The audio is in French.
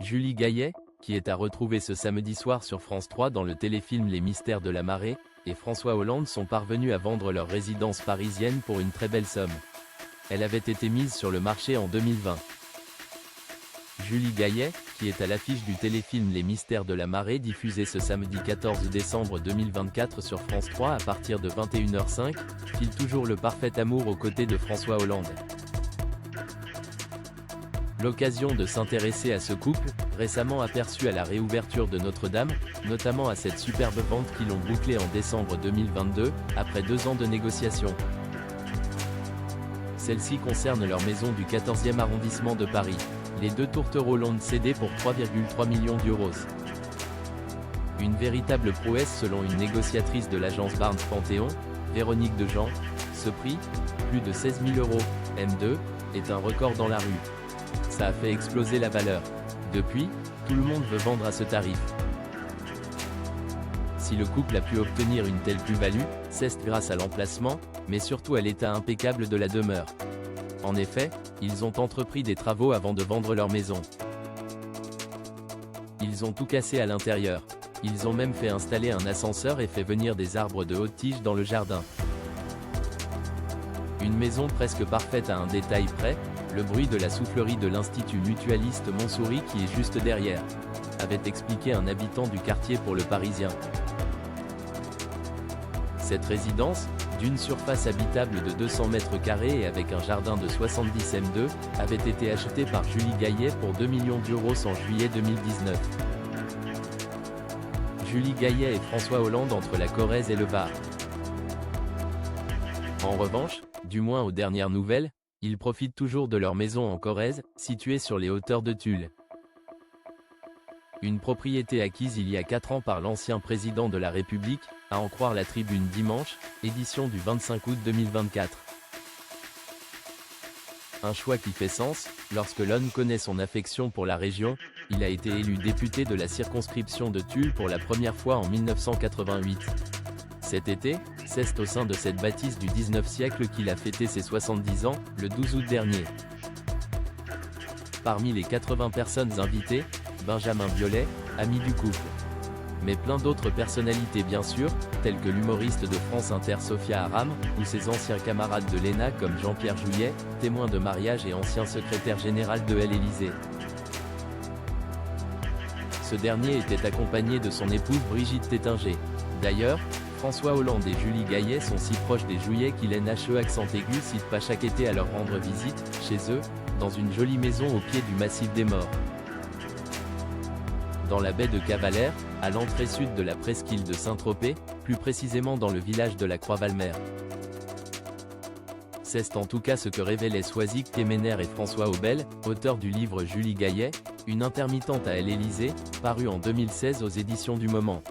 Julie Gaillet, qui est à retrouver ce samedi soir sur France 3 dans le téléfilm Les Mystères de la Marée, et François Hollande sont parvenus à vendre leur résidence parisienne pour une très belle somme. Elle avait été mise sur le marché en 2020. Julie Gaillet, qui est à l'affiche du téléfilm Les Mystères de la Marée diffusé ce samedi 14 décembre 2024 sur France 3 à partir de 21h05, file toujours le parfait amour aux côtés de François Hollande. L'occasion de s'intéresser à ce couple, récemment aperçu à la réouverture de Notre-Dame, notamment à cette superbe vente qu'ils ont bouclée en décembre 2022, après 2 ans de négociations. Celle-ci concerne leur maison du 14e arrondissement de Paris. Les 2 tourtereaux l'ont cédée pour 3,3 millions d'euros. Une véritable prouesse selon une négociatrice de l'agence Barnes Panthéon, Véronique Dejean. Ce prix, plus de 16 000 €, M2, est un record dans la rue. Ça a fait exploser la valeur. Depuis, tout le monde veut vendre à ce tarif. Si le couple a pu obtenir une telle plus-value, c'est grâce à l'emplacement, mais surtout à l'état impeccable de la demeure. En effet, ils ont entrepris des travaux avant de vendre leur maison. Ils ont tout cassé à l'intérieur. Ils ont même fait installer un ascenseur et fait venir des arbres de haute tige dans le jardin. Une maison presque parfaite à un détail près, le bruit de la soufflerie de l'Institut mutualiste Montsouris qui est juste derrière, avait expliqué un habitant du quartier pour Le Parisien. Cette résidence, d'une surface habitable de 200 m² et avec un jardin de 70 m², avait été achetée par Julie Gaillet pour 2 millions d'euros en juillet 2019. Julie Gaillet et François Hollande entre la Corrèze et le Var. En revanche, du moins aux dernières nouvelles, ils profitent toujours de leur maison en Corrèze, située sur les hauteurs de Tulle. Une propriété acquise il y a 4 ans par l'ancien président de la République, à en croire la Tribune dimanche, édition du 25 août 2024. Un choix qui fait sens, lorsque l'homme connaît son affection pour la région. Il a été élu député de la circonscription de Tulle pour la première fois en 1988. Cet été, c'est au sein de cette bâtisse du 19e siècle qu'il a fêté ses 70 ans, le 12 août dernier. Parmi les 80 personnes invitées, Benjamin Biolay, ami du couple. Mais plein d'autres personnalités bien sûr, telles que l'humoriste de France Inter Sophia Aram, ou ses anciens camarades de l'ENA comme Jean-Pierre Jouyet, témoin de mariage et ancien secrétaire général de l'Élysée. Ce dernier était accompagné de son épouse Brigitte Tétinger. D'ailleurs, François Hollande et Julie Gaillet sont si proches des Jouyet qu'il NHE accent aigu cite pas chaque été à leur rendre visite, chez eux, dans une jolie maison au pied du massif des Morts. Dans la baie de Cavalère, à l'entrée sud de la presqu'île de Saint-Tropez, plus précisément dans le village de la Croix-Valmer. C'est en tout cas ce que révélaient Soisic Kemener et François Aubel, auteurs du livre Julie Gaillet, une intermittente à l'Élysée, paru en 2016 aux éditions du Moment.